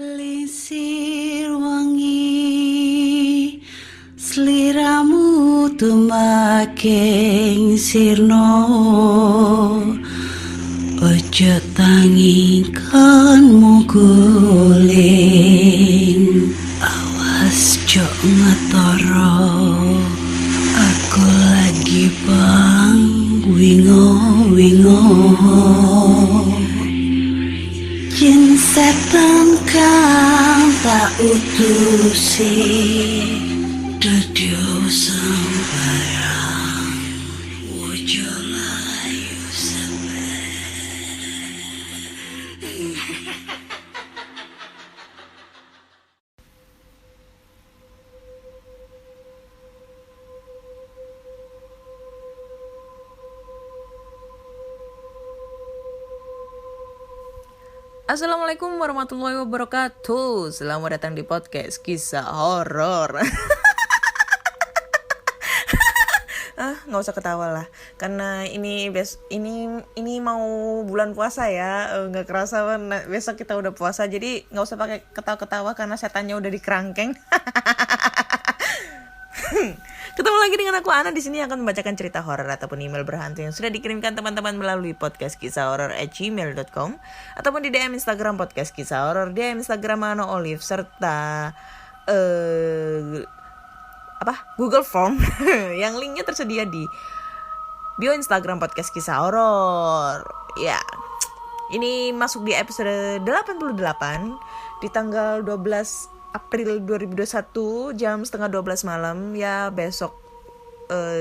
Lisir wangi sliramu tumaking sirno ojo tangi kanmu guling awas jok ngetoro aku lagi bang wingo jin setan kang tak utusi dadyo sembarang wojo layu Assalamualaikum warahmatullahi wabarakatuh. Selamat datang di podcast kisah horor. Nggak usah ketawa lah, karena ini mau bulan puasa ya. Nggak kerasa besok kita udah puasa, jadi nggak usah pakai ketawa-ketawa karena setannya udah dikerangkeng. Ketemu lagi dengan aku Ana di sini akan membacakan cerita horor ataupun email berhantu yang sudah dikirimkan teman-teman melalui podcastkisahhoror@gmail.com ataupun di DM Instagram podcast kisah horor, DM Instagram Ano Olive serta Google Form yang linknya tersedia di bio Instagram podcast kisah horor. Ya, ini masuk di episode 88 di tanggal 12 April 2021 jam setengah 12 malam ya. Besok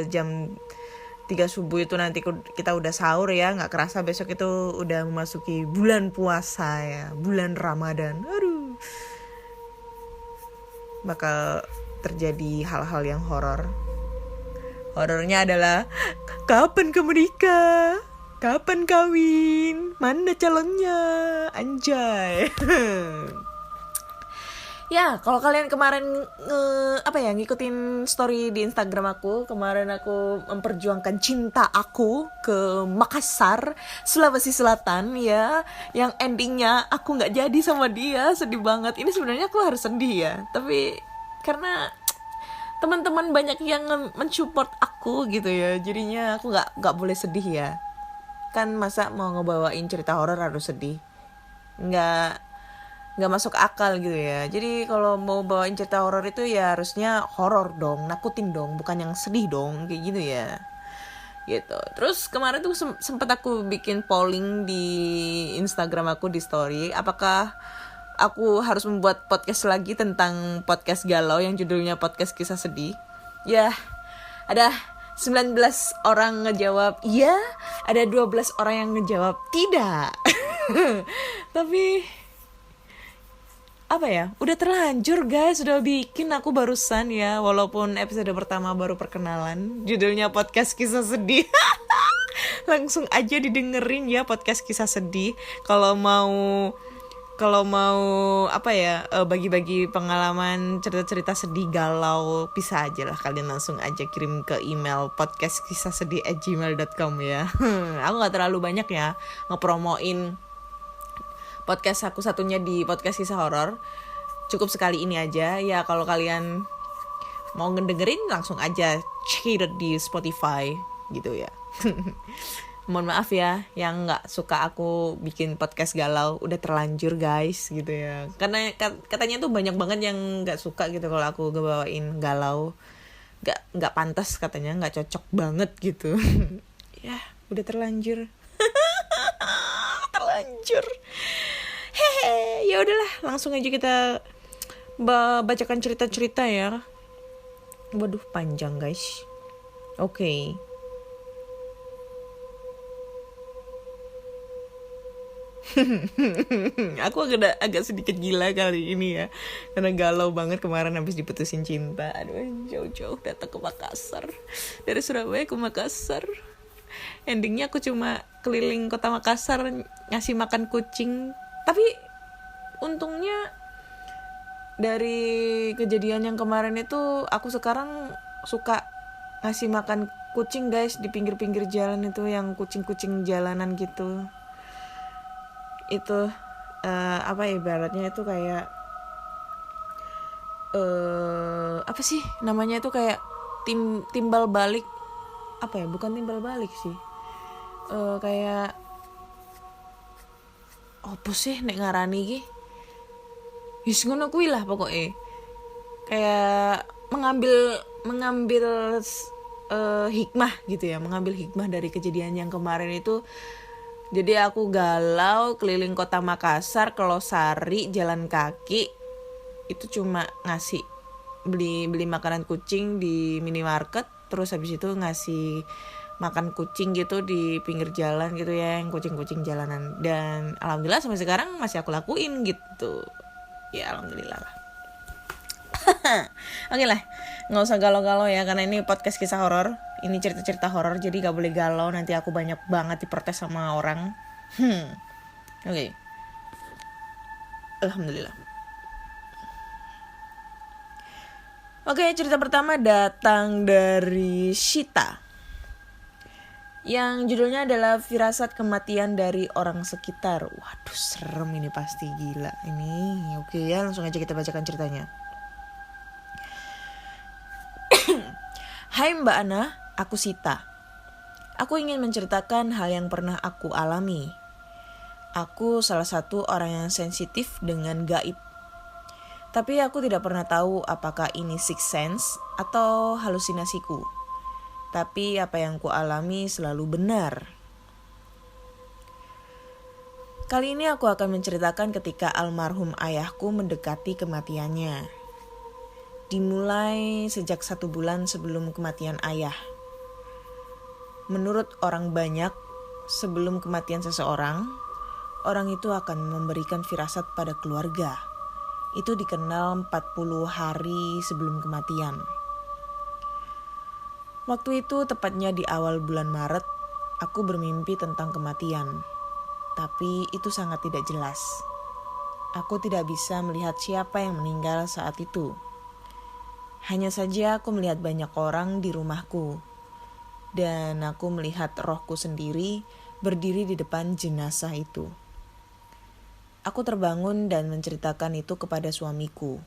jam 3 subuh itu nanti kita udah sahur ya. Gak kerasa besok itu udah memasuki bulan puasa ya, bulan Ramadan. Aduh, bakal terjadi hal-hal yang horor. Horornya adalah kapan kamu nikah, kapan kawin, mana calonnya, anjay. Ya, kalau kalian kemarin ngikutin story di Instagram aku, kemarin aku memperjuangkan cinta aku ke Makassar, Sulawesi Selatan ya, yang endingnya aku nggak jadi sama dia, sedih banget. Ini sebenarnya aku harus sedih ya, tapi karena teman-teman banyak yang mensupport aku gitu ya, jadinya aku nggak boleh sedih ya. Kan masa mau ngebawain cerita horor harus sedih? Nggak masuk akal gitu ya. Jadi kalau mau bawain cerita horor itu ya harusnya horor dong, nakutin dong, bukan yang sedih dong, kayak gitu ya. Gitu. Terus kemarin tuh sempet aku bikin polling di Instagram aku di story, apakah aku harus membuat podcast lagi tentang podcast galau yang judulnya podcast kisah sedih. Ya, ada 19 orang ngejawab iya, ada 12 orang yang ngejawab tidak. Tapi udah terlanjur guys, udah bikin aku barusan ya, walaupun episode pertama baru perkenalan, judulnya podcast kisah sedih. Langsung aja didengerin ya podcast kisah sedih. Kalau mau bagi-bagi pengalaman cerita-cerita sedih galau, bisa aja lah, kalian langsung aja kirim ke email podcastkisahsedih@gmail.com ya. Aku nggak terlalu banyak ya ngepromoin podcast aku satunya di podcast kisah horor, cukup sekali ini aja ya. Kalau kalian mau ngedengerin langsung aja check it di Spotify gitu ya. Mohon maaf ya yang nggak suka aku bikin podcast galau, udah terlanjur guys gitu ya, karena katanya tuh banyak banget yang nggak suka gitu kalau aku ngebawain galau, nggak pantas katanya, nggak cocok banget gitu. Ya udah terlanjur. Terlanjur. Hehe, ya udahlah, langsung aja kita bacakan cerita-cerita ya. Waduh, panjang guys. Oke. Aku agak sedikit gila kali ini ya, karena galau banget kemarin habis diputusin cinta. Aduh, jauh-jauh datang ke Makassar, dari Surabaya ke Makassar. Endingnya aku cuma keliling kota Makassar ngasih makan kucing. Tapi untungnya dari kejadian yang kemarin itu aku sekarang suka ngasih makan kucing guys di pinggir-pinggir jalan itu, yang kucing-kucing jalanan gitu. Itu apa ibaratnya itu kayak apa sih namanya itu kayak timbal balik, apa ya, bukan timbal balik sih, kayak apa sih nek ngarani iki, wis ngono kuwi lah pokoknya, kayak mengambil hikmah gitu ya, mengambil hikmah dari kejadian yang kemarin itu. Jadi aku galau keliling kota Makassar ke Losari jalan kaki, itu cuma ngasih beli makanan kucing di minimarket, terus habis itu ngasih makan kucing gitu di pinggir jalan gitu ya, yang kucing-kucing jalanan. Dan alhamdulillah sampai sekarang masih aku lakuin gitu. Ya alhamdulillah lah. Oke lah, nggak usah galau-galau ya, karena ini podcast kisah horor, ini cerita-cerita horor, jadi gak boleh galau, nanti aku banyak banget diprotes sama orang. Oke. Alhamdulillah. Oke, cerita pertama datang dari Shita, yang judulnya adalah firasat kematian dari orang sekitar. Waduh, serem ini, pasti gila ini. Oke ya, langsung aja kita bacakan ceritanya. Hai Mbak Ana, aku Sita. Aku ingin menceritakan hal yang pernah aku alami. Aku salah satu orang yang sensitif dengan gaib. Tapi aku tidak pernah tahu apakah ini sixth sense atau halusinasiku. Tapi apa yang ku alami selalu benar. Kali ini aku akan menceritakan ketika almarhum ayahku mendekati kematiannya. Dimulai sejak 1 bulan sebelum kematian ayah. Menurut orang banyak, sebelum kematian seseorang, orang itu akan memberikan firasat pada keluarga. Itu dikenal 40 hari sebelum kematian. Waktu itu tepatnya di awal bulan Maret, aku bermimpi tentang kematian. Tapi itu sangat tidak jelas. Aku tidak bisa melihat siapa yang meninggal saat itu. Hanya saja aku melihat banyak orang di rumahku. Dan aku melihat rohku sendiri berdiri di depan jenazah itu. Aku terbangun dan menceritakan itu kepada suamiku.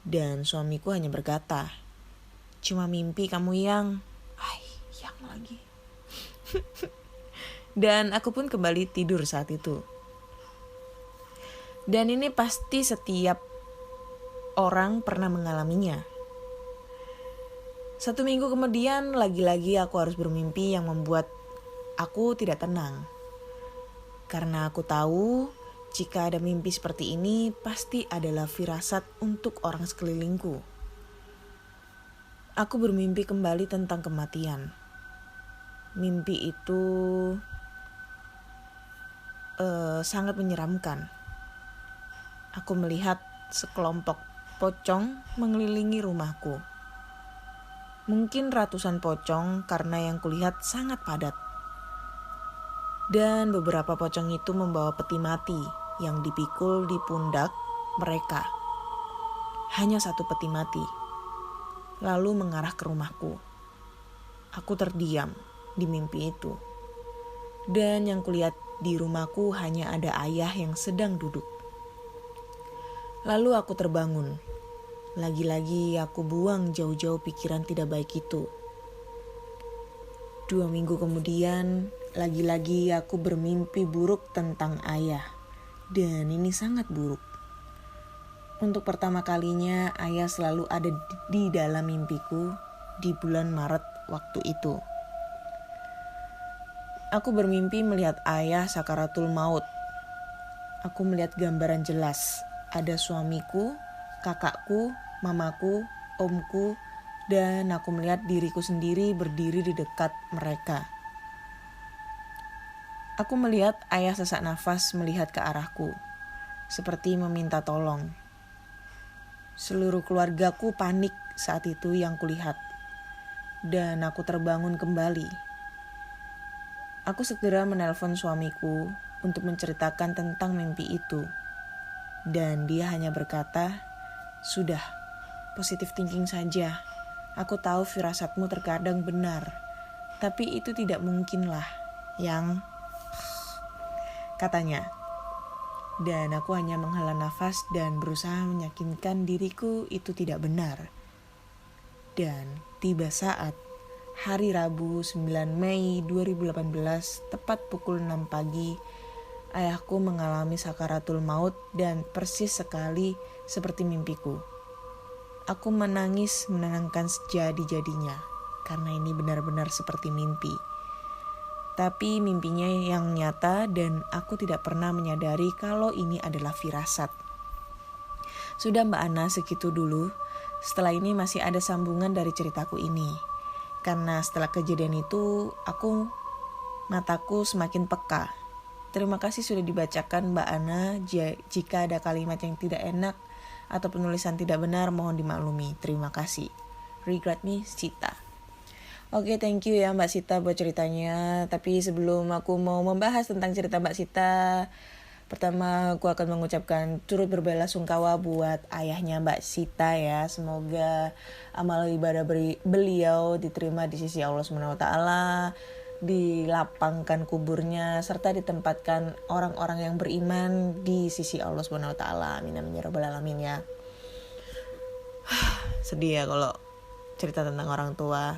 Dan suamiku hanya berkata, "Cuma mimpi kamu yang..." Yang lagi. Dan aku pun kembali tidur saat itu. Dan ini pasti setiap orang pernah mengalaminya. 1 minggu kemudian lagi-lagi aku harus bermimpi yang membuat aku tidak tenang. Karena aku tahu jika ada mimpi seperti ini pasti adalah firasat untuk orang sekelilingku. Aku bermimpi kembali tentang kematian. Mimpi itu sangat menyeramkan. Aku melihat sekelompok pocong mengelilingi rumahku. Mungkin ratusan pocong karena yang kulihat sangat padat. Dan beberapa pocong itu membawa peti mati yang dipikul di pundak mereka. Hanya 1 peti mati. Lalu mengarah ke rumahku. Aku terdiam di mimpi itu. Dan yang kulihat di rumahku hanya ada ayah yang sedang duduk. Lalu aku terbangun. Lagi-lagi aku buang jauh-jauh pikiran tidak baik itu. 2 minggu kemudian, lagi-lagi aku bermimpi buruk tentang ayah. Dan ini sangat buruk. Untuk pertama kalinya, ayah selalu ada di dalam mimpiku di bulan Maret waktu itu. Aku bermimpi melihat ayah sakaratul maut. Aku melihat gambaran jelas. Ada suamiku, kakakku, mamaku, omku, dan aku melihat diriku sendiri berdiri di dekat mereka. Aku melihat ayah sesak nafas melihat ke arahku, seperti meminta tolong. Seluruh keluargaku panik saat itu yang kulihat, dan aku terbangun kembali. Aku segera menelpon suamiku untuk menceritakan tentang mimpi itu, dan dia hanya berkata, "Sudah, positive thinking saja. Aku tahu firasatmu terkadang benar, tapi itu tidak mungkinlah, yang..." Katanya. Dan aku hanya menghela nafas dan berusaha meyakinkan diriku itu tidak benar. Dan tiba saat hari Rabu 9 Mei 2018 tepat pukul 6 pagi, ayahku mengalami sakaratul maut dan persis sekali seperti mimpiku. Aku menangis menenangkan sejadi-jadinya karena ini benar-benar seperti mimpi. Tapi mimpinya yang nyata dan aku tidak pernah menyadari kalau ini adalah firasat. Sudah Mbak Ana, segitu dulu. Setelah ini masih ada sambungan dari ceritaku ini. Karena setelah kejadian itu, mataku semakin peka. Terima kasih sudah dibacakan Mbak Ana. Jika ada kalimat yang tidak enak atau penulisan tidak benar, mohon dimaklumi. Terima kasih. Regret me, Sita. Oke, thank you ya Mbak Sita buat ceritanya. Tapi sebelum aku mau membahas tentang cerita Mbak Sita, pertama aku akan mengucapkan turut berbelasungkawa buat ayahnya Mbak Sita ya. Semoga amal ibadah beliau diterima di sisi Allah SWT, dilapangkan kuburnya, serta ditempatkan orang-orang yang beriman di sisi Allah SWT. Amin amin ya rabbal alamin ya. Sedih ya kalau cerita tentang orang tua.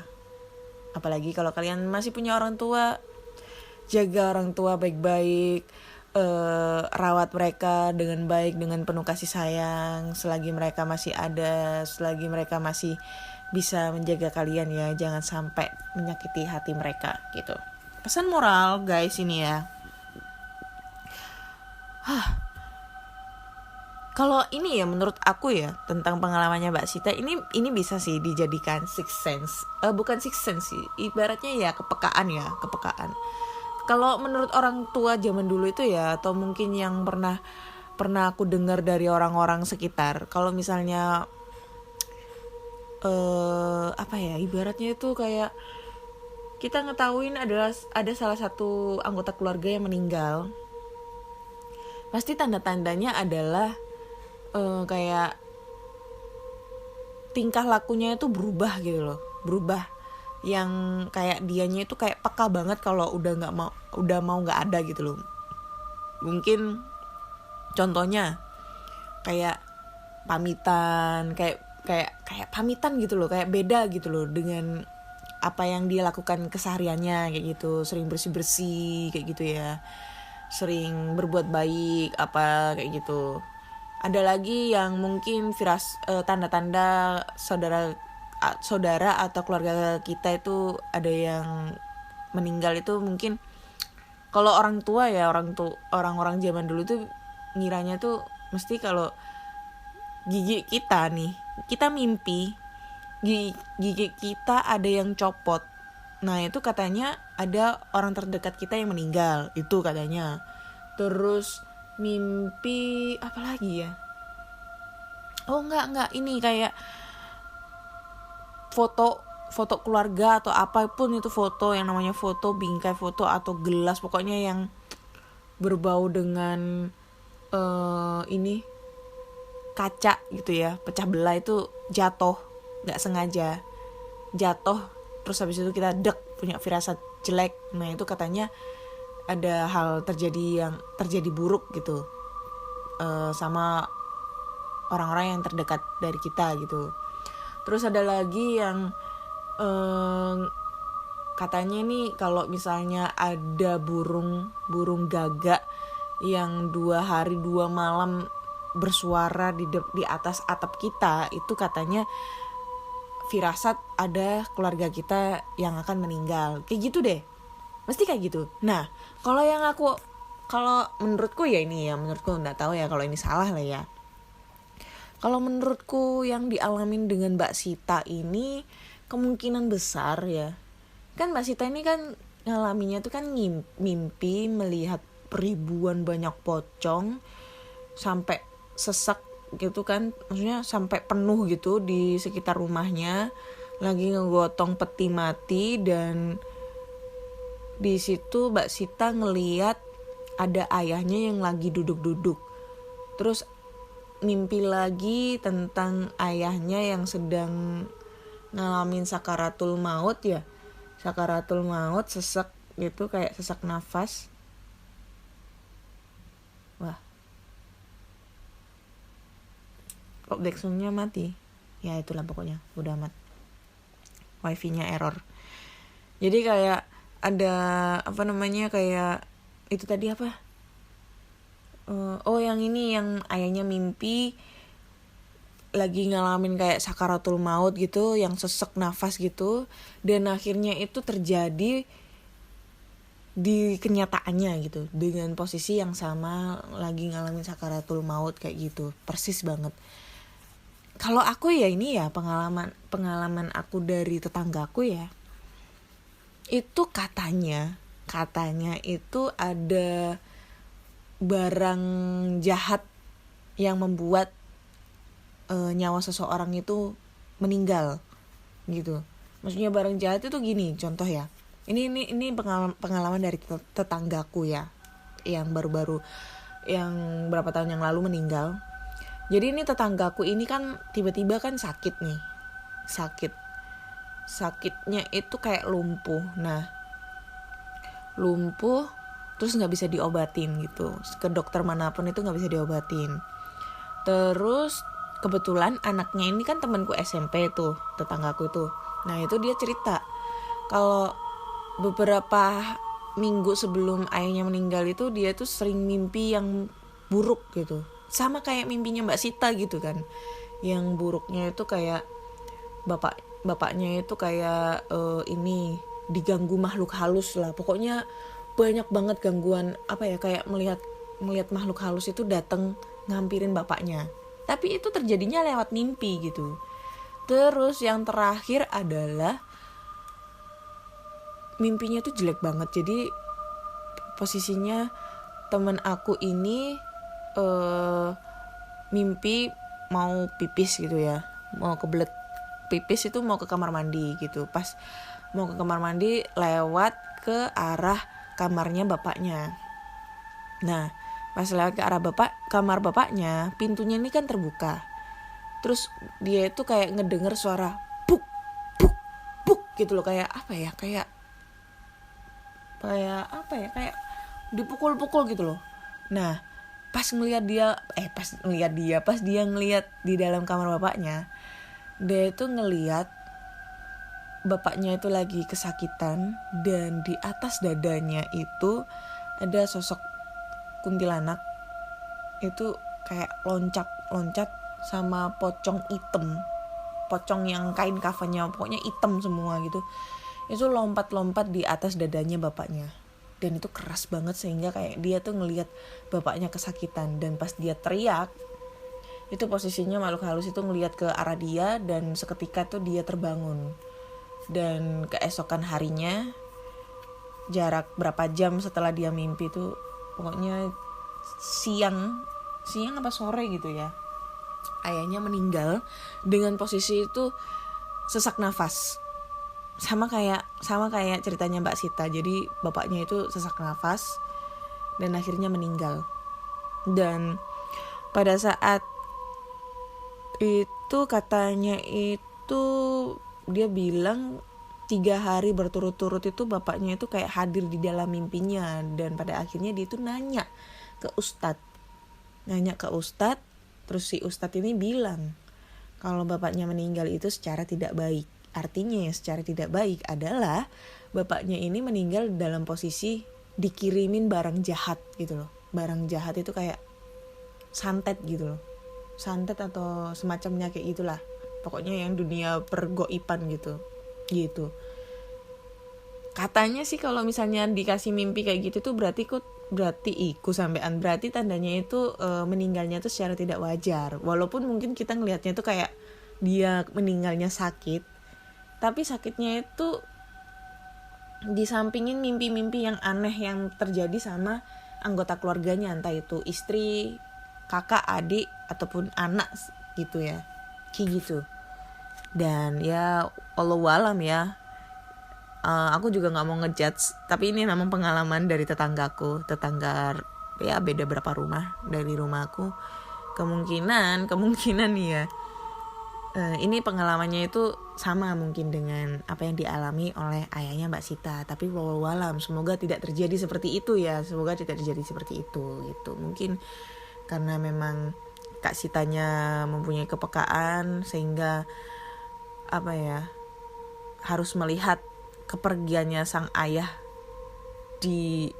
Apalagi kalau kalian masih punya orang tua, jaga orang tua baik-baik, rawat mereka dengan baik, dengan penuh kasih sayang, selagi mereka masih ada, selagi mereka masih bisa menjaga kalian ya, jangan sampai menyakiti hati mereka gitu. Pesan moral guys ini ya. Kalau ini ya menurut aku ya tentang pengalamannya Mbak Sita ini bisa sih dijadikan sixth sense. Bukan sixth sense sih, ibaratnya ya kepekaan. Kalau menurut orang tua zaman dulu itu ya, atau mungkin yang pernah aku dengar dari orang-orang sekitar, kalau misalnya ibaratnya itu kayak kita ngetahuin ada salah satu anggota keluarga yang meninggal, pasti tanda-tandanya adalah kayak tingkah lakunya itu berubah gitu loh, yang kayak dianya itu kayak peka banget kalau udah mau nggak ada gitu loh. Mungkin contohnya kayak pamitan, kayak pamitan gitu loh, kayak beda gitu loh dengan apa yang dia lakukan kesehariannya kayak gitu, sering bersih kayak gitu ya, sering berbuat baik apa kayak gitu. Ada lagi yang mungkin tanda-tanda saudara atau keluarga kita itu ada yang meninggal itu mungkin kalau orang tua ya, orang-orang zaman dulu tuh ngiranya tuh mesti kalau gigi kita nih, kita mimpi gigi kita ada yang copot. Nah, itu katanya ada orang terdekat kita yang meninggal, itu katanya. Terus mimpi apa lagi ya? Oh enggak, ini kayak foto keluarga atau apapun itu, foto yang namanya foto, bingkai foto atau gelas, pokoknya yang berbau dengan ini kaca gitu ya, pecah belah, itu jatuh nggak sengaja jatuh, terus habis itu kita punya firasat jelek. Nah, itu katanya ada hal terjadi buruk gitu sama orang-orang yang terdekat dari kita gitu. Terus ada lagi yang katanya nih kalau misalnya ada burung gagak yang 2 hari 2 malam bersuara di atas atap kita, itu katanya firasat ada keluarga kita yang akan meninggal. Kayak gitu deh. Mesti kayak gitu. Nah, kalau menurutku ya ini ya, menurutku nggak tahu ya kalau ini salah lah ya. Kalau menurutku yang dialamin dengan Mbak Sita ini kemungkinan besar ya. Kan Mbak Sita ini kan ngalaminnya tuh kan mimpi melihat ribuan banyak pocong sampai sesak gitu kan. Maksudnya sampai penuh gitu di sekitar rumahnya, lagi ngegotong peti mati, dan di situ Mbak Sita ngeliat ada ayahnya yang lagi duduk-duduk. Terus mimpi lagi tentang ayahnya yang sedang ngalamin sakaratul maut ya. Sakaratul maut, sesak gitu, kayak sesak nafas. Wah, kok backsoundnya mati ya, itulah pokoknya udah amat, wifi-nya error. Jadi kayak ada apa namanya, kayak itu tadi apa, yang ini, yang ayahnya mimpi lagi ngalamin kayak sakaratul maut gitu, yang sesek nafas gitu, dan akhirnya itu terjadi di kenyataannya gitu, dengan posisi yang sama lagi ngalamin sakaratul maut kayak gitu, persis banget. Kalau aku ya ini ya pengalaman aku dari tetanggaku ya, itu katanya itu ada barang jahat yang membuat nyawa seseorang itu meninggal gitu. Maksudnya barang jahat itu gini, contoh ya. Ini pengalaman dari tetanggaku ya, yang baru-baru, yang berapa tahun yang lalu meninggal. Jadi ini tetanggaku ini kan tiba-tiba kan sakit nih. Sakitnya itu kayak lumpuh. Nah, lumpuh terus nggak bisa diobatin gitu. Ke dokter manapun itu nggak bisa diobatin. Terus kebetulan anaknya ini kan temanku SMP tuh, tetanggaku tuh. Nah itu dia cerita kalau beberapa minggu sebelum ayahnya meninggal itu dia tuh sering mimpi yang buruk gitu, sama kayak mimpinya Mbak Sita gitu kan. Yang buruknya itu kayak bapaknya itu kayak ini diganggu makhluk halus lah, pokoknya banyak banget gangguan, apa ya, kayak melihat makhluk halus itu datang ngampirin bapaknya. Tapi itu terjadinya lewat mimpi gitu. Terus yang terakhir adalah mimpinya tuh jelek banget. Jadi posisinya temen aku ini mimpi mau pipis gitu ya, mau kebelet pipis, itu mau ke kamar mandi gitu. Pas mau ke kamar mandi lewat ke arah kamarnya bapaknya. Nah, pas lewat ke arah kamar bapaknya, pintunya ini kan terbuka. Terus dia itu kayak ngedenger suara buk buk buk gitu loh, kayak apa ya, kayak dipukul-pukul gitu loh. Nah, pas dia ngelihat di dalam kamar bapaknya, dia itu ngelihat bapaknya itu lagi kesakitan, dan di atas dadanya itu ada sosok kuntilanak itu kayak loncat sama pocong hitam, pocong yang kain kafannya pokoknya hitam semua gitu, itu lompat di atas dadanya bapaknya. Dan itu keras banget sehingga kayak dia tuh ngelihat bapaknya kesakitan. Dan pas dia teriak, itu posisinya makhluk halus itu ngelihat ke arah dia, dan seketika tuh dia terbangun. Dan keesokan harinya, jarak berapa jam setelah dia mimpi tuh, pokoknya siang apa sore gitu ya, ayahnya meninggal dengan posisi itu sesak nafas, sama kayak ceritanya Mbak Sita. Jadi bapaknya itu sesak nafas dan akhirnya meninggal. Dan pada saat itu katanya itu dia bilang 3 hari berturut-turut itu bapaknya itu kayak hadir di dalam mimpinya. Dan pada akhirnya dia itu nanya ke ustadz. Terus si ustadz ini bilang kalau bapaknya meninggal itu secara tidak baik. Artinya ya secara tidak baik adalah bapaknya ini meninggal dalam posisi dikirimin barang jahat gitu loh. Barang jahat itu kayak santet gitu loh. Santet atau semacamnya kayak gitulah. Pokoknya yang dunia pergoipan gitu. Katanya sih kalau misalnya dikasih mimpi kayak gitu tuh berarti tandanya itu meninggalnya tuh secara tidak wajar. Walaupun mungkin kita ngelihatnya tuh kayak dia meninggalnya sakit, tapi sakitnya itu disampingin mimpi-mimpi yang aneh yang terjadi sama anggota keluarganya, entah itu istri, kakak, adik ataupun anak gitu ya, kayak gitu. Dan ya Allahu alam ya, aku juga nggak mau ngejudge, tapi ini memang pengalaman dari tetangga ya beda berapa rumah dari rumahku. Kemungkinan nih ya, ini pengalamannya itu sama mungkin dengan apa yang dialami oleh ayahnya Mbak Sita. Tapi wallahu alam, semoga tidak terjadi seperti itu ya, gitu. Mungkin karena memang Kak Sitanya mempunyai kepekaan sehingga harus melihat kepergiannya sang ayah di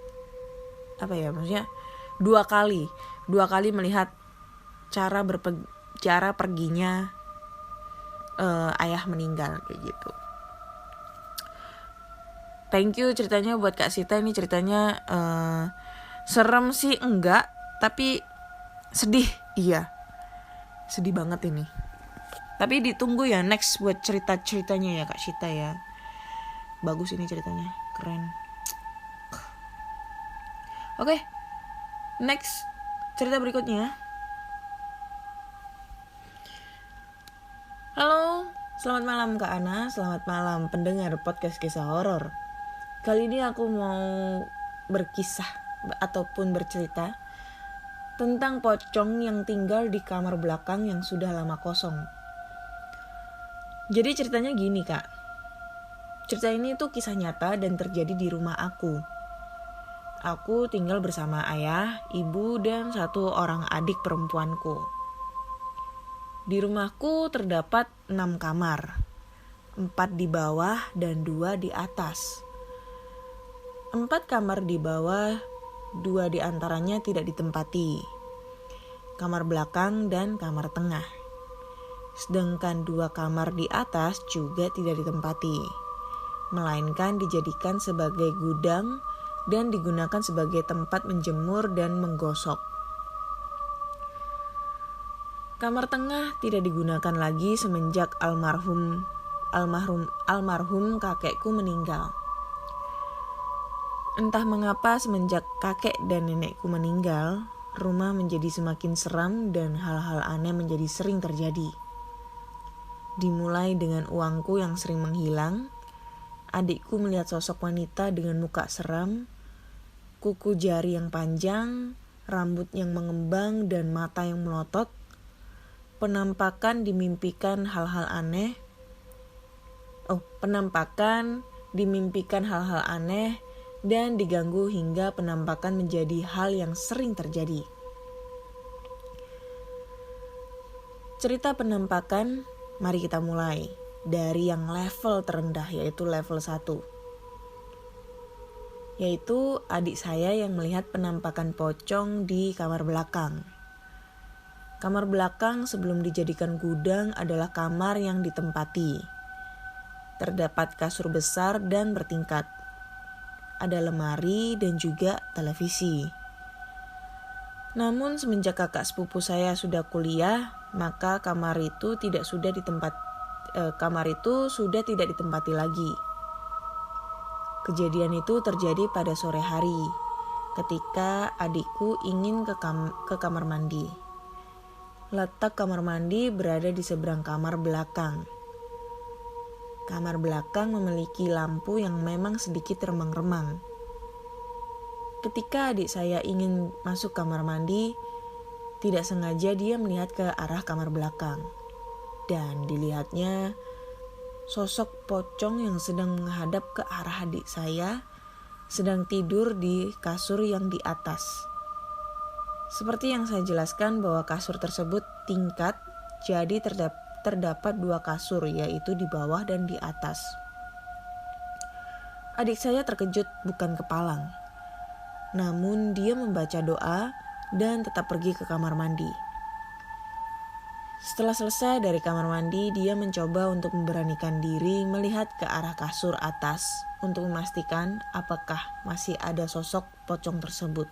maksudnya dua kali melihat cara perginya ayah meninggal kayak gitu. Thank you ceritanya buat Kak Sita. Ini ceritanya serem sih enggak, tapi sedih. Iya, sedih banget ini. Tapi ditunggu ya next buat ceritanya ya Kak Sita ya. Bagus ini ceritanya, keren. Oke, next cerita berikutnya. Halo, selamat malam Kak Ana, selamat malam pendengar podcast kisah horor. Kali ini aku mau berkisah ataupun bercerita tentang pocong yang tinggal di kamar belakang yang sudah lama kosong. Jadi ceritanya gini Kak. Cerita ini tuh kisah nyata dan terjadi di rumah aku. Aku tinggal bersama ayah, ibu, dan 1 orang adik perempuanku. Di rumahku terdapat 6 kamar. 4 di bawah dan 2 di atas. 4 kamar di bawah, 2 di antaranya tidak ditempati. Kamar belakang dan kamar tengah. Sedangkan 2 kamar di atas juga tidak ditempati, melainkan dijadikan sebagai gudang dan digunakan sebagai tempat menjemur dan menggosok. Kamar tengah tidak digunakan lagi semenjak almarhum kakekku meninggal. Entah mengapa semenjak kakek dan nenekku meninggal, rumah menjadi semakin seram dan hal-hal aneh menjadi sering terjadi. Dimulai dengan uangku yang sering menghilang, adikku melihat sosok wanita dengan muka seram, kuku jari yang panjang, rambut yang mengembang dan mata yang melotot. Penampakan dimimpikan hal-hal aneh dan diganggu hingga penampakan menjadi hal yang sering terjadi. Cerita penampakan, mari kita mulai dari yang level terendah, yaitu level 1. Yaitu adik saya yang melihat penampakan pocong di kamar belakang. Kamar belakang sebelum dijadikan gudang adalah kamar yang ditempati. Terdapat kasur besar dan bertingkat. Ada lemari dan juga televisi. Namun semenjak kakak sepupu saya sudah kuliah, maka kamar itu sudah tidak ditempati lagi. Kejadian itu terjadi pada sore hari, ketika adikku ingin ke kamar mandi. Letak kamar mandi berada di seberang kamar belakang. Kamar belakang memiliki lampu yang memang sedikit remang-remang. Ketika adik saya ingin masuk kamar mandi, tidak sengaja dia melihat ke arah kamar belakang. Dan dilihatnya sosok pocong yang sedang menghadap ke arah adik saya, sedang tidur di kasur yang di atas. Seperti yang saya jelaskan bahwa kasur tersebut tingkat, jadi terdapat 2 kasur, yaitu di bawah dan di atas. Adik saya terkejut bukan kepalang. Namun dia membaca doa dan tetap pergi ke kamar mandi. Setelah selesai dari kamar mandi, dia mencoba untuk memberanikan diri melihat ke arah kasur atas untuk memastikan apakah masih ada sosok pocong tersebut.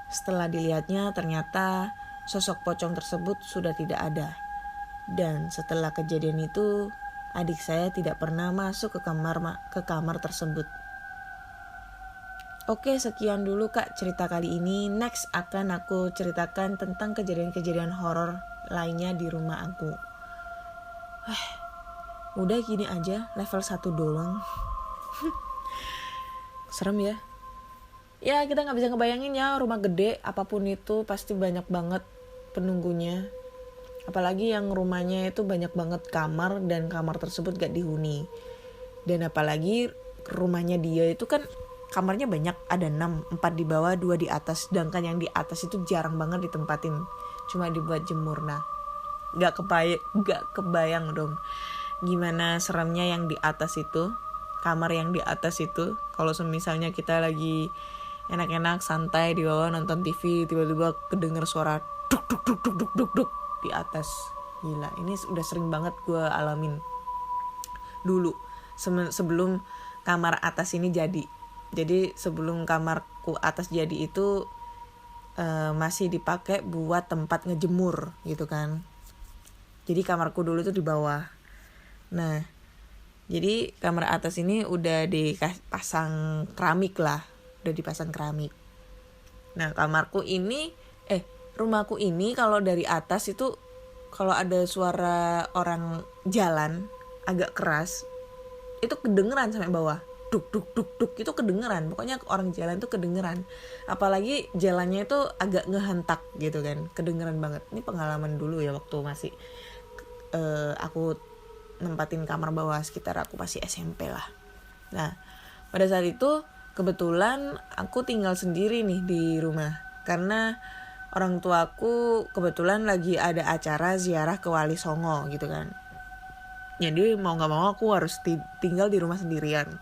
Setelah dilihatnya, ternyata sosok pocong tersebut sudah tidak ada. Dan setelah kejadian itu, adik saya tidak pernah masuk ke kamar tersebut. Oke, sekian dulu Kak cerita kali ini. Next akan aku ceritakan tentang kejadian-kejadian horor lainnya di rumah aku. Udah gini aja, level 1 doang. Serem ya. Ya kita gak bisa ngebayangin ya, rumah gede apapun itu pasti banyak banget penunggunya. Apalagi yang rumahnya itu banyak banget kamar dan kamar tersebut gak dihuni. Dan apalagi rumahnya dia itu kan kamarnya banyak, ada 6, 4 di bawah, 2 di atas. Sedangkan yang di atas itu jarang banget ditempatin. cuma dibuat jemur. Nah, gak kebayang dong gimana seremnya yang di atas itu, kamar yang di atas itu. Kalau misalnya kita lagi enak-enak santai di bawah nonton TV, tiba-tiba kedenger suara duk duk duk duk duk duk duk di atas. Gila, ini udah sering banget gue alamin dulu sebelum kamar atas ini jadi. Jadi sebelum kamarku atas jadi itu masih dipakai buat tempat ngejemur gitu kan. Jadi kamarku dulu tuh di bawah. Nah, jadi kamar atas ini udah dipasang keramik lah, udah dipasang keramik. Nah, rumahku ini kalau dari atas itu kalau ada suara orang jalan agak keras, itu kedengeran sampai bawah. Duk duk duk duk itu kedengeran. Pokoknya orang jalan tuh kedengeran. Apalagi jalannya itu agak ngehentak gitu kan, kedengeran banget. Ini pengalaman dulu ya waktu masih aku nempatin kamar bawah, sekitar aku masih SMP lah. Nah, pada saat itu kebetulan aku tinggal sendiri nih di rumah, karena orang tuaku kebetulan lagi ada acara ziarah ke Wali Songo gitu kan. Jadi mau gak mau aku harus tinggal di rumah sendirian.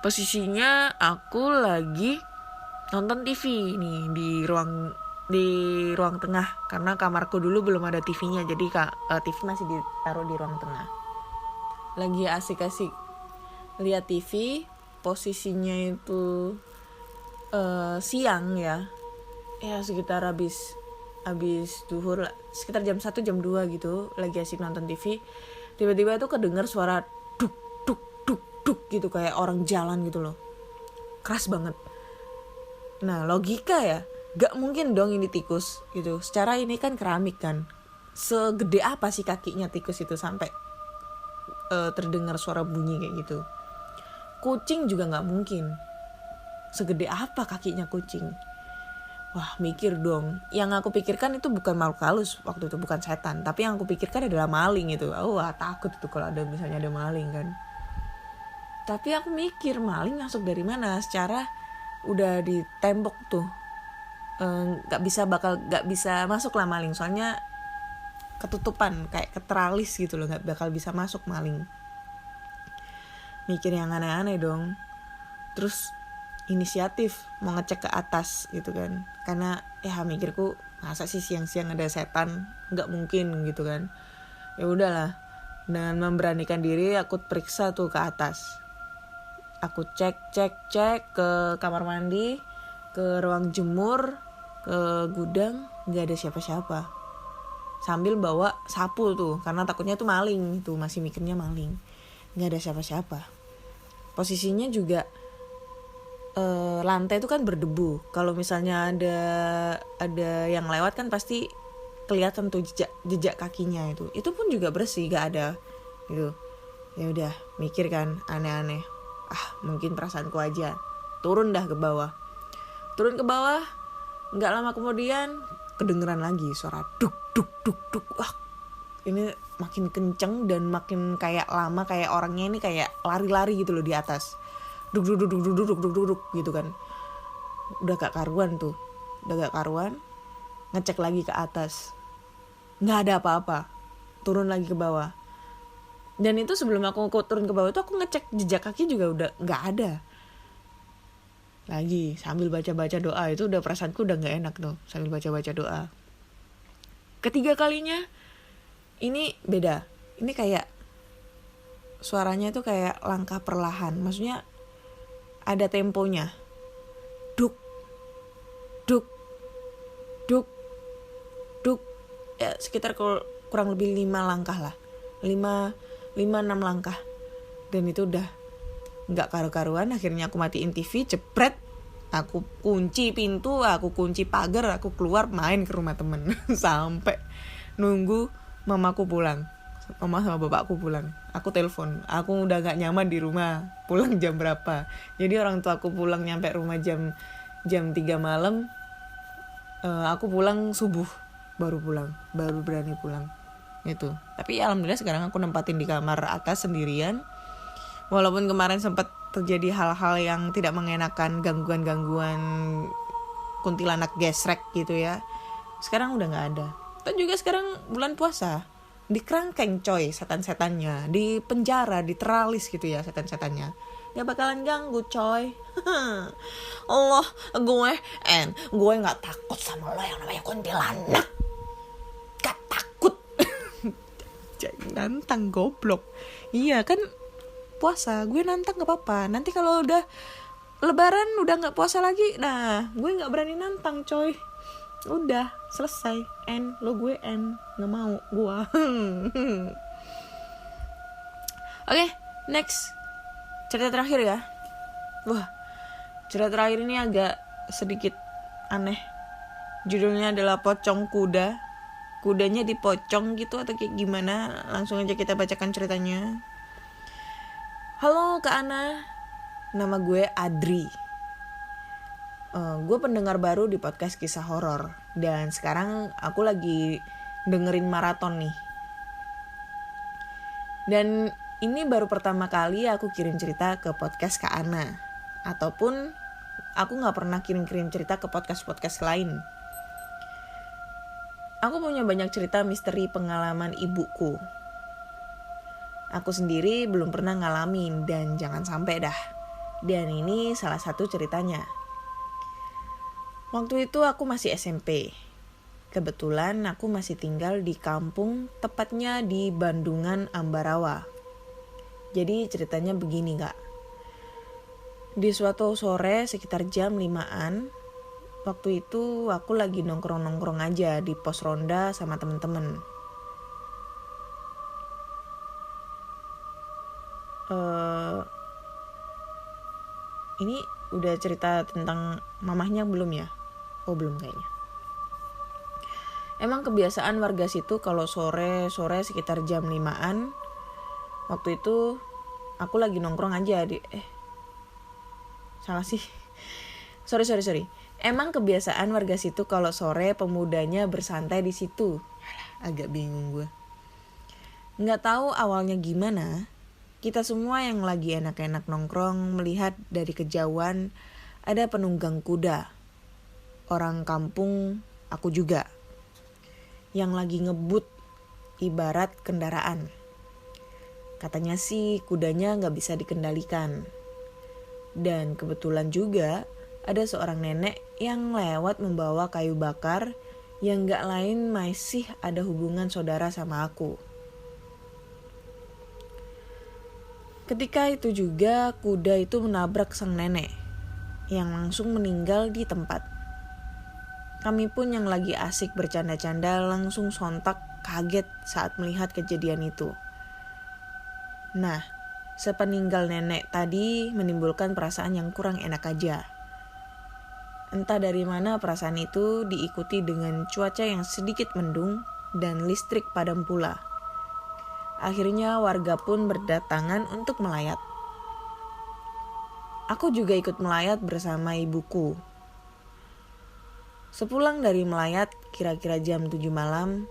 Posisinya aku lagi nonton TV nih di ruang tengah, karena kamarku dulu belum ada TV-nya, jadi TV masih ditaruh di ruang tengah. Lagi asik-asik lihat TV, posisinya itu siang ya sekitar habis duhur lah, sekitar jam 1 jam 2 gitu, lagi asik nonton TV, tiba-tiba tuh kedengar suara duk duk duk duk gitu, kayak orang jalan gitu loh, keras banget. Nah, logika ya, gak mungkin dong ini tikus gitu. Secara ini kan keramik kan, segede apa sih kakinya tikus itu sampai terdengar suara bunyi kayak gitu. Kucing juga gak mungkin, segede apa kakinya kucing. Wah, mikir dong. Yang aku pikirkan itu bukan makhluk halus waktu itu, bukan setan, tapi yang aku pikirkan adalah maling itu. Wah, takut itu kalau misalnya ada maling kan. Tapi aku mikir, maling masuk dari mana? Secara udah di tembok tuh, gak bisa masuk lah maling, soalnya ketutupan kayak keteralis gitu loh, gak bakal bisa masuk maling. Mikir yang aneh-aneh dong. Terus inisiatif mau ngecek ke atas gitu kan, karena ya mikirku masa sih siang-siang ada setan, gak mungkin gitu kan. Ya udahlah, dengan memberanikan diri aku periksa tuh ke atas. Aku cek ke kamar mandi, ke ruang jemur, ke gudang, nggak ada siapa-siapa. Sambil bawa sapu tuh, karena takutnya tuh maling, tuh masih mikirnya maling. Nggak ada siapa-siapa. Posisinya juga lantai itu kan berdebu. Kalau misalnya ada yang lewat kan pasti kelihatan tuh jejak kakinya itu. Itu pun juga bersih, nggak ada gitu. Ya udah, mikir kan aneh-aneh. Mungkin perasaanku aja. Turun ke bawah, nggak lama kemudian kedengeran lagi suara duk duk duk duk. Wah, ini makin kenceng dan makin kayak lama, kayak orangnya ini kayak lari-lari gitu loh di atas. Duk duk duk duk duk duk duk duk gitu kan. Udah gak karuan. Ngecek lagi ke atas, nggak ada apa-apa. Turun lagi ke bawah. Dan itu sebelum aku turun ke bawah itu aku ngecek jejak kaki juga udah nggak ada. Lagi sambil baca-baca doa, itu udah perasaanku udah nggak enak tuh sambil baca-baca doa. Ketiga kalinya ini beda. Ini kayak suaranya tuh kayak langkah perlahan. Maksudnya ada temponya. Duk, duk, duk, duk. Ya sekitar kurang lebih 5 langkah lah. 5-6 langkah. Dan itu udah gak karu-karuan. Akhirnya aku matiin TV, jepret, aku kunci pintu, aku kunci pagar, aku keluar main ke rumah temen. Sampai nunggu mamaku pulang, mama sama bapakku pulang. Aku telepon, aku udah gak nyaman di rumah, pulang jam berapa. Jadi orang tua aku pulang nyampe rumah jam 3 malam. Aku pulang subuh, baru berani pulang gitu. Tapi alhamdulillah sekarang aku nempatin di kamar atas sendirian. Walaupun kemarin sempat terjadi hal-hal yang tidak mengenakan, gangguan-gangguan kuntilanak gesrek gitu ya. Sekarang udah gak ada. Dan juga sekarang bulan puasa, dikerangkeng coy setan-setannya, di penjara, diteralis gitu ya setan-setannya. Gak bakalan ganggu coy. Allah, gue gak takut sama lo yang namanya kuntilanak. Gak takut. Jangan nantang goblok. Iya kan puasa, gue nantang gak apa-apa. Nanti kalau udah lebaran udah gak puasa lagi, nah gue gak berani nantang coy. Udah selesai, lo gue nggak mau gue. Oke, next cerita terakhir ya. Wah, cerita terakhir ini agak sedikit aneh. Judulnya adalah Pocong Kuda. Kudanya dipocong gitu atau kayak gimana? Langsung aja kita bacakan ceritanya. Halo Kak Ana, nama gue Adri. Gue pendengar baru di podcast kisah horor dan sekarang aku lagi dengerin maraton nih. Dan ini baru pertama kali aku kirim cerita ke podcast Kak Ana, ataupun aku nggak pernah kirim cerita ke podcast lain. Aku punya banyak cerita misteri pengalaman ibuku. Aku sendiri belum pernah ngalamin dan jangan sampai dah. Dan ini salah satu ceritanya. Waktu itu aku masih SMP. Kebetulan aku masih tinggal di kampung, tepatnya di Bandungan Ambarawa. Jadi ceritanya begini Kak. Di suatu sore sekitar jam 5-an, waktu itu aku lagi nongkrong-nongkrong aja di pos ronda sama temen-temen. Ini udah cerita tentang mamahnya belum ya? Oh belum kayaknya. Emang kebiasaan warga situ kalau sore sekitar jam 5-an, waktu itu aku lagi nongkrong aja di salah sih. Sorry. Emang kebiasaan warga situ kalau sore pemudanya bersantai di situ. Agak bingung gue. Nggak tahu awalnya gimana. Kita semua yang lagi enak-enak nongkrong melihat dari kejauhan ada penunggang kuda. Orang kampung, aku juga. Yang lagi ngebut ibarat kendaraan. Katanya sih kudanya gak bisa dikendalikan. Dan kebetulan juga ada seorang nenek yang lewat membawa kayu bakar yang gak lain masih ada hubungan saudara sama aku. Ketika itu juga kuda itu menabrak sang nenek yang langsung meninggal di tempat. Kami pun yang lagi asik bercanda-canda langsung sontak kaget saat melihat kejadian itu. Nah, sepeninggal nenek tadi menimbulkan perasaan yang kurang enak aja. Entah dari mana perasaan itu diikuti dengan cuaca yang sedikit mendung dan listrik padam pula. Akhirnya warga pun berdatangan untuk melayat. Aku juga ikut melayat bersama ibuku. Sepulang dari melayat kira-kira jam 7 malam,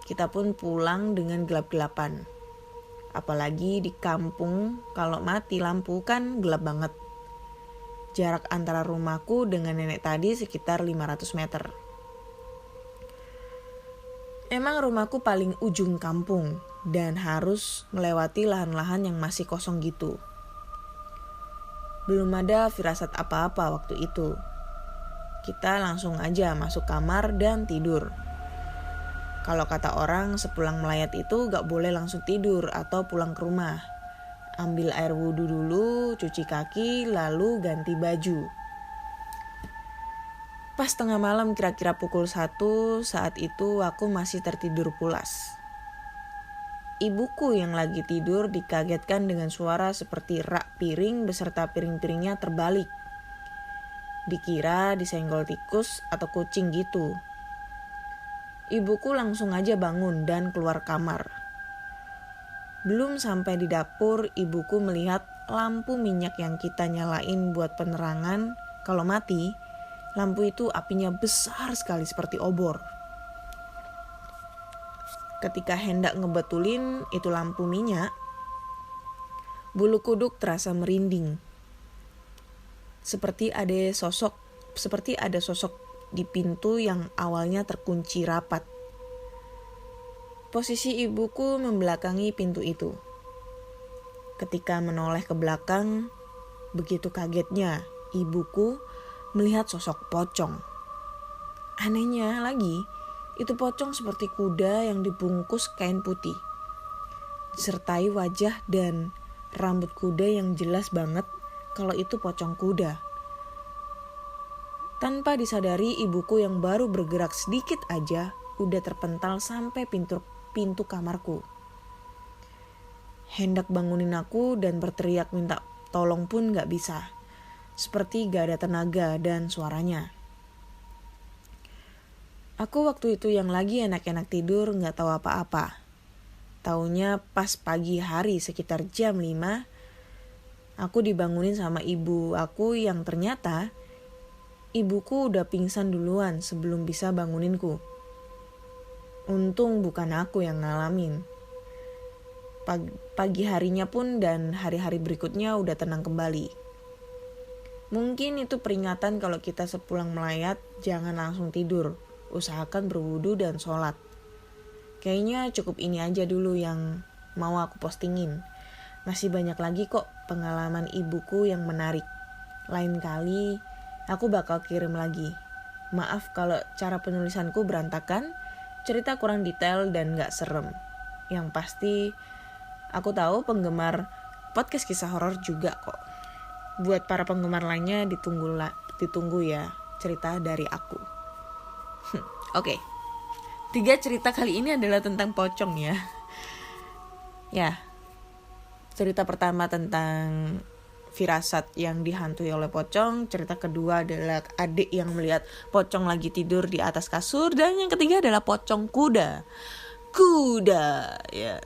kita pun pulang dengan gelap-gelapan. Apalagi di kampung kalau mati lampu kan gelap banget. Jarak antara rumahku dengan nenek tadi sekitar 500 meter. Emang rumahku paling ujung kampung dan harus melewati lahan-lahan yang masih kosong gitu. Belum ada firasat apa-apa waktu itu. Kita langsung aja masuk kamar dan tidur. Kalau kata orang sepulang melayat itu gak boleh langsung tidur atau pulang ke rumah. Ambil air wudhu dulu, cuci kaki, lalu ganti baju. Pas tengah malam kira-kira pukul 1, saat itu aku masih tertidur pulas. Ibuku yang lagi tidur dikagetkan dengan suara seperti rak piring beserta piring-piringnya terbalik. Dikira disenggol tikus atau kucing gitu. Ibuku langsung aja bangun dan keluar kamar. Belum sampai di dapur, ibuku melihat lampu minyak yang kita nyalain buat penerangan. Kalau mati, lampu itu apinya besar sekali seperti obor. Ketika hendak ngebetulin itu lampu minyak, bulu kuduk terasa merinding. Seperti ada sosok di pintu yang awalnya terkunci rapat. Posisi ibuku membelakangi pintu itu. Ketika menoleh ke belakang, begitu kagetnya ibuku melihat sosok pocong. Anehnya lagi, itu pocong seperti kuda yang dibungkus kain putih, disertai wajah dan rambut kuda yang jelas banget kalau itu pocong kuda. Tanpa disadari, ibuku yang baru bergerak sedikit aja udah terpental sampai pintu kamarku. Hendak bangunin aku dan berteriak minta tolong pun gak bisa. Seperti gak ada tenaga dan suaranya. Aku waktu itu yang lagi enak-enak tidur gak tahu apa-apa. Taunya pas pagi hari sekitar jam 5, aku dibangunin sama ibu aku yang ternyata ibuku udah pingsan duluan sebelum bisa banguninku. Untung bukan aku yang ngalamin. Pagi harinya pun dan hari-hari berikutnya udah tenang kembali. Mungkin itu peringatan kalau kita sepulang melayat jangan langsung tidur. Usahakan berwudu dan sholat. Kayaknya cukup ini aja dulu yang mau aku postingin. Masih banyak lagi kok pengalaman ibuku yang menarik. Lain kali aku bakal kirim lagi. Maaf kalau cara penulisanku berantakan, cerita kurang detail dan gak serem. Yang pasti aku tahu penggemar podcast kisah horor juga kok. Buat para penggemar lainnya ditunggu ya cerita dari aku. Oke. 3 cerita kali ini adalah tentang pocong ya. Ya. Cerita pertama tentang firasat yang dihantui oleh pocong. Cerita kedua adalah adik yang melihat pocong lagi tidur di atas kasur. Dan yang ketiga adalah pocong kuda. Ya.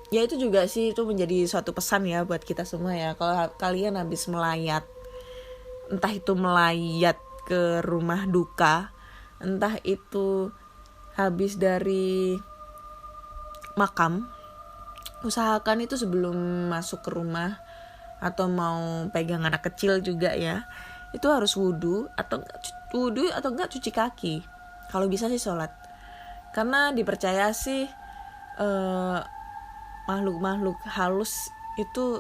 Ya itu juga sih, itu menjadi suatu pesan ya buat kita semua ya. Kalau kalian habis melayat, entah itu melayat ke rumah duka, entah itu habis dari makam, usahakan itu sebelum masuk ke rumah atau mau pegang anak kecil juga ya, itu harus wudu atau enggak cuci kaki. Kalau bisa sih sholat, karena dipercaya sih makhluk-makhluk halus itu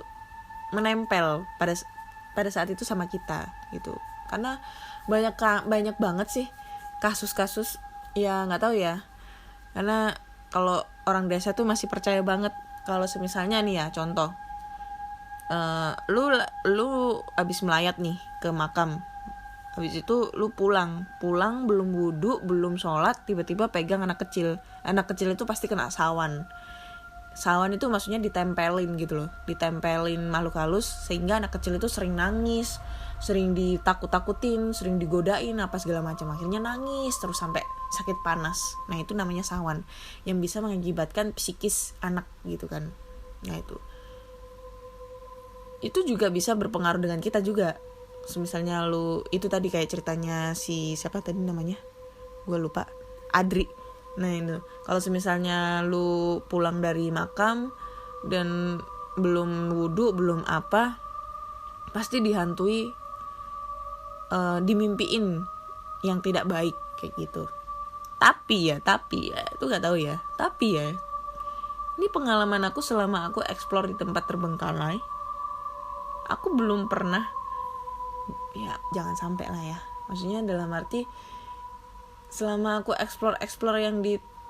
menempel pada saat itu sama kita gitu. Karena banyak banget sih kasus-kasus ya, nggak tahu ya. Karena kalau orang desa tuh masih percaya banget kalau semisalnya nih ya contoh, lu abis melayat nih ke makam, habis itu lu pulang belum wudu belum sholat, tiba-tiba pegang anak kecil itu pasti kena sawan itu maksudnya ditempelin gitu loh, ditempelin makhluk halus, sehingga anak kecil itu sering nangis, sering ditakut-takutin, sering digodain apa segala macam, akhirnya nangis terus sampai sakit panas. Nah itu namanya sawan yang bisa mengakibatkan psikis anak gitu kan. Nah itu juga bisa berpengaruh dengan kita juga. Misalnya lu itu tadi kayak ceritanya si siapa tadi namanya, gue lupa, Adri. Nah itu kalau misalnya lu pulang dari makam dan belum wudu belum apa, pasti dihantui, dimimpiin yang tidak baik kayak gitu. Tapi ya itu nggak tahu ya. Tapi ya ini pengalaman aku selama aku explore di tempat terbengkalai, aku belum pernah, ya jangan sampai lah ya, maksudnya dalam arti selama aku explore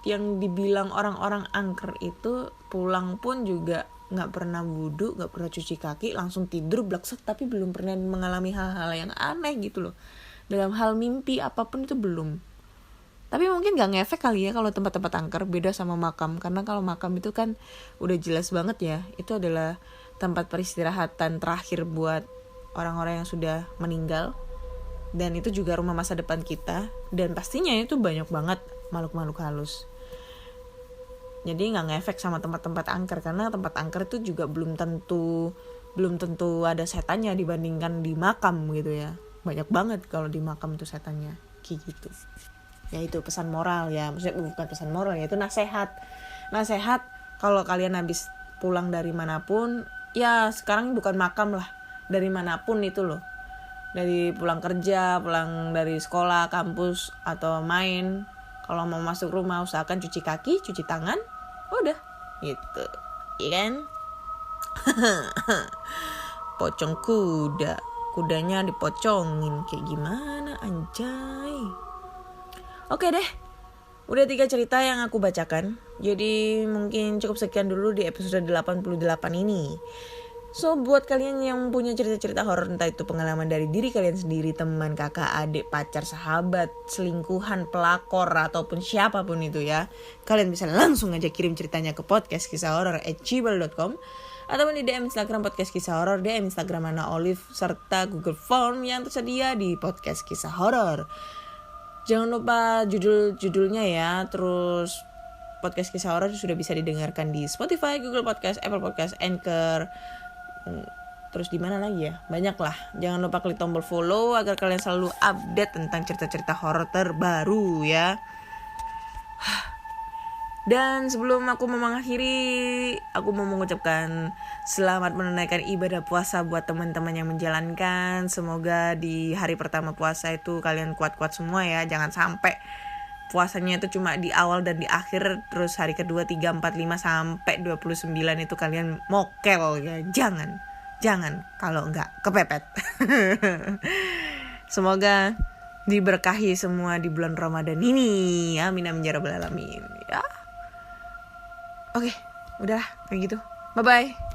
yang dibilang orang-orang angker itu, pulang pun juga nggak pernah wudu, nggak pernah cuci kaki, langsung tidur blakset, tapi belum pernah mengalami hal-hal yang aneh gitu loh. Dalam hal mimpi apapun itu belum. Tapi mungkin nggak ngefek kali ya kalau tempat-tempat angker, beda sama makam. Karena kalau makam itu kan udah jelas banget ya, itu adalah tempat peristirahatan terakhir buat orang-orang yang sudah meninggal. Dan itu juga rumah masa depan kita. Dan pastinya itu banyak banget makhluk-makhluk halus. Jadi gak ngefek sama tempat-tempat angker. Karena tempat angker itu juga belum tentu ada setannya dibandingkan di makam gitu ya. Banyak banget kalau di makam itu setannya kayak gitu. Ya itu pesan moral ya. Maksudnya bukan pesan moral ya, itu nasihat. Nasihat kalau kalian habis pulang dari manapun, ya sekarang bukan makam lah, dari manapun itu loh, Dari pulang kerja, pulang dari sekolah, kampus, atau main. Kalau mau masuk rumah usahakan cuci kaki, cuci tangan. Udah gitu, iya kan? Pocong kuda, kudanya dipocongin kayak gimana anjay. Oke deh, udah 3 cerita yang aku bacakan. Jadi mungkin cukup sekian dulu di episode 88 ini. So buat kalian yang punya cerita-cerita horor, entah itu pengalaman dari diri kalian sendiri, teman, kakak, adik, pacar, sahabat, selingkuhan, pelakor, ataupun siapapun itu ya, kalian bisa langsung aja kirim ceritanya ke podcastkisahhoror@gmail.com ataupun di DM Instagram Podcast Kisah Horor, DM Instagram Ana Olive, serta Google Form yang tersedia di Podcast Kisah Horor. Jangan lupa judul-judulnya ya. Terus Podcast Kisah Horor sudah bisa didengarkan di Spotify, Google Podcast, Apple Podcast, Anchor. Terus di mana lagi ya? Banyak lah. Jangan lupa klik tombol follow agar kalian selalu update tentang cerita-cerita horor terbaru ya. Dan sebelum aku mau mengakhiri, aku mau mengucapkan selamat menunaikan ibadah puasa buat teman-teman yang menjalankan. Semoga di hari pertama puasa itu kalian kuat-kuat semua ya. Jangan sampai puasanya itu cuma di awal dan di akhir, terus hari kedua, 3, 4, 5 sampai 29 itu kalian mokel ya. Jangan kalau enggak kepepet. Semoga diberkahi semua di bulan Ramadan ini. Amin amin ya rabbal alamin. Ya. Oke, udah kayak gitu. Bye bye.